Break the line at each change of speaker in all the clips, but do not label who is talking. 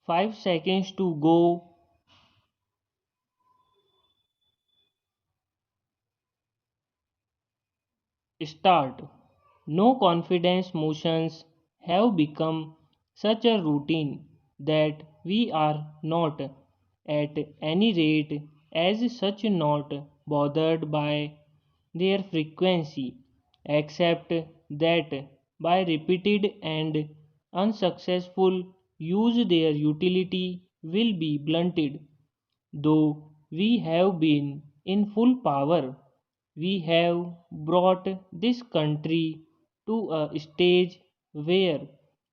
5 seconds to go. Start. No confidence motions have become such a routine that we are not, at any rate, as such not bothered by their frequency, except that by repeated and unsuccessful use their utility will be blunted. Though we have been in full power, we have brought this country to a stage where,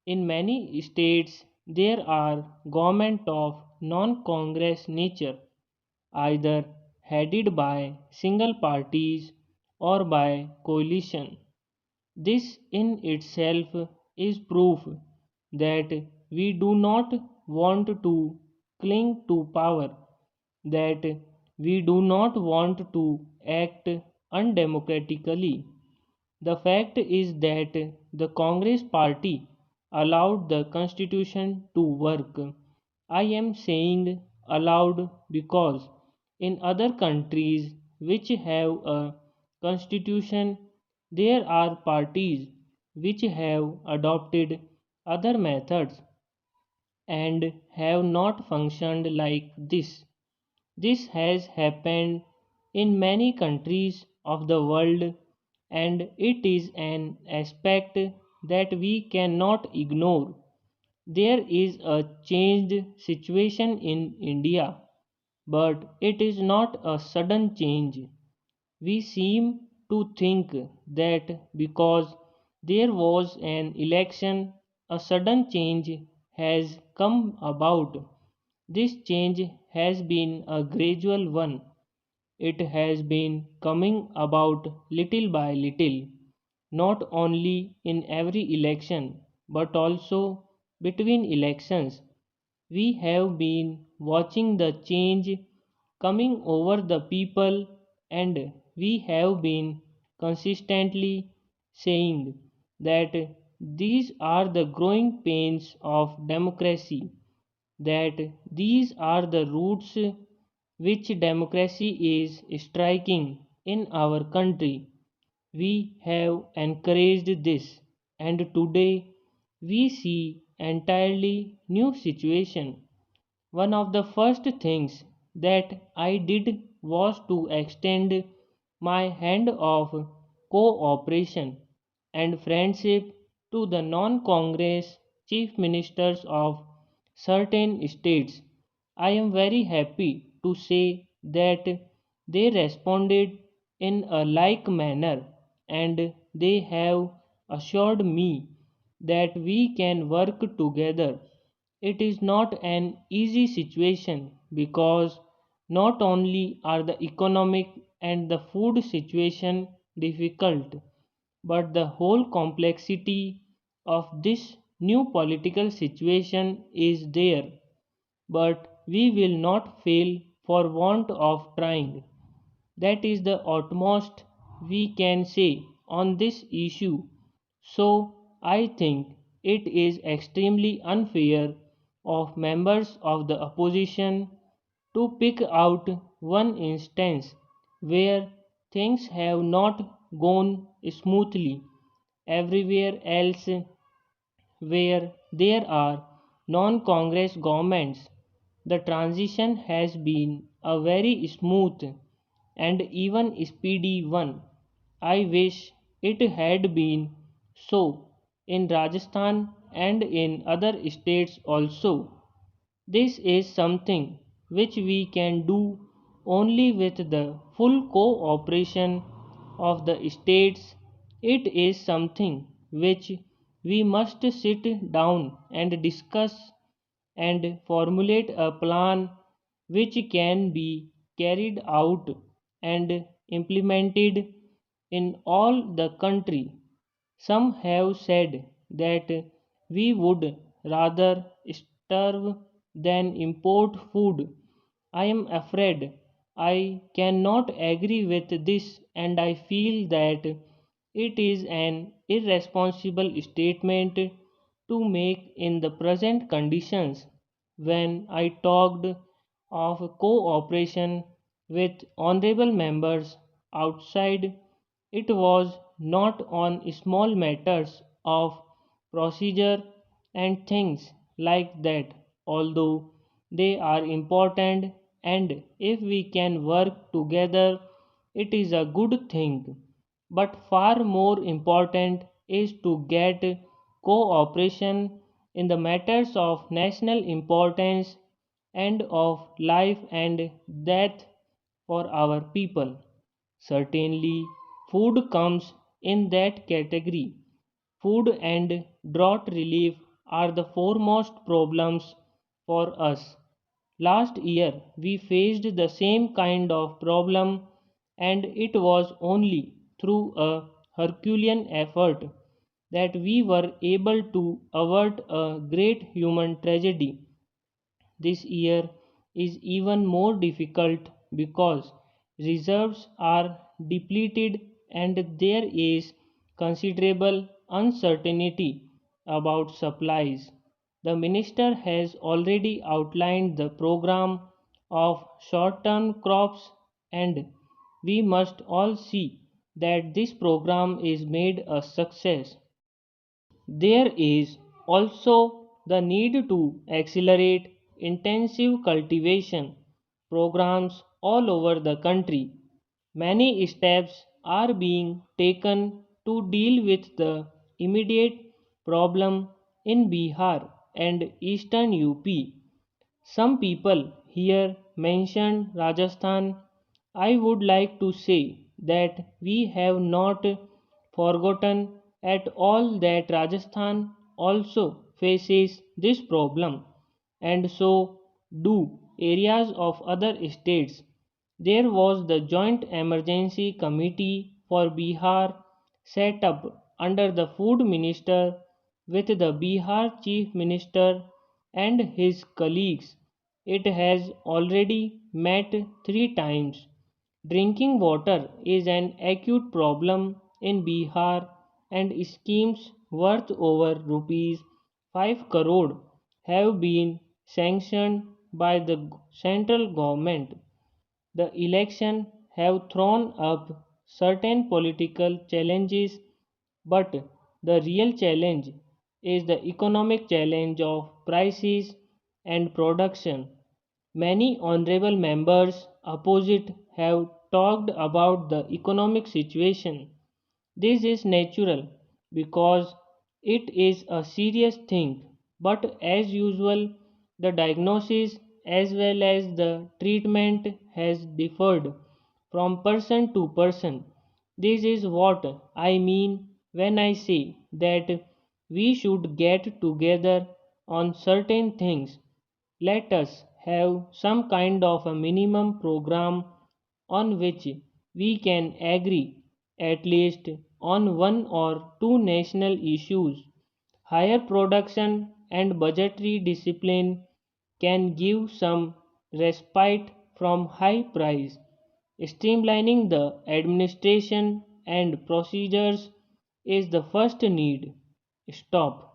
in many states, there are governments of non-Congress nature, either headed by single parties or by coalition. This in itself is proof that we do not want to cling to power, that we do not want to act undemocratically. The fact is that the Congress party allowed the constitution to work. I am saying allowed because in other countries which have a constitution there are parties which have adopted other methods and have not functioned like this. This has happened in many countries of the world, and it is an aspect that we cannot ignore. There is a changed situation in India, but it is not a sudden change. We seem to think that because there was an election, a sudden change has come about. This change has been a gradual one. It has been coming about little by little, not only in every election, but also between elections. We have been watching the change coming over the people, and we have been consistently saying that these are the growing pains of democracy, that these are the roots which democracy is striking in our country. We have encouraged this, and today we see entirely new situation. One of the first things that I did was to extend my hand of cooperation and friendship to the non-Congress chief ministers of certain states. I am very happy to say that they responded in a like manner, and they have assured me that we can work together. It is not an easy situation because not only are the economic and the food situation difficult, but the whole complexity of this new political situation is there. But we will not fail for want of trying. That is the utmost we can say on this issue. So I think it is extremely unfair of members of the opposition to pick out one instance where things have not gone smoothly. Everywhere else where there are non Congress governments, the transition has been a very smooth and even speedy one. I wish it had been so in Rajasthan and in other states also. This is something which we can do only with the full cooperation of the states. It is something which we must sit down and discuss and formulate a plan which can be carried out and implemented in all the country. Some have said that we would rather starve than import food. I am afraid I cannot agree with this, and I feel that it is an irresponsible statement to make in the present conditions. when I talked of cooperation with honorable members outside. It was not on small matters of procedure and things like that, although they are important, and if we can work together, it is a good thing. But far more important is to get cooperation in the matters of national importance and of life and death for our people. Certainly, food comes in that category. Food and drought relief are the foremost problems for us. Last year, we faced the same kind of problem, and it was only through a Herculean effort that we were able to avert a great human tragedy. This year is even more difficult because reserves are depleted and there is considerable uncertainty about supplies. The minister has already outlined the program of short term crops, and we must all see that this program is made a success. There is also the need to accelerate intensive cultivation programs all over the country. Many steps are being taken to deal with the immediate problem in Bihar and eastern UP. Some people here mentioned Rajasthan. I would like to say that we have not forgotten at all that Rajasthan also faces this problem, and so do areas of other states. There was the Joint Emergency Committee for Bihar set up under the Food Minister with the Bihar Chief Minister and his colleagues. It has already met 3 times. Drinking water is an acute problem in Bihar, and schemes worth over rupees 5 crore have been sanctioned by the central government. The election have thrown up certain political challenges, but the real challenge is the economic challenge of prices and production. Many honorable members opposite have talked about the economic situation. This is natural because it is a serious thing, but as usual, the diagnosis as well as the treatment has differed from person to person. This is what I mean when I say that we should get together on certain things. Let us have some kind of a minimum program on which we can agree, at least on one or two national issues. Higher production and budgetary discipline can give some respite from high price. Streamlining the administration and procedures is the first need. Stop.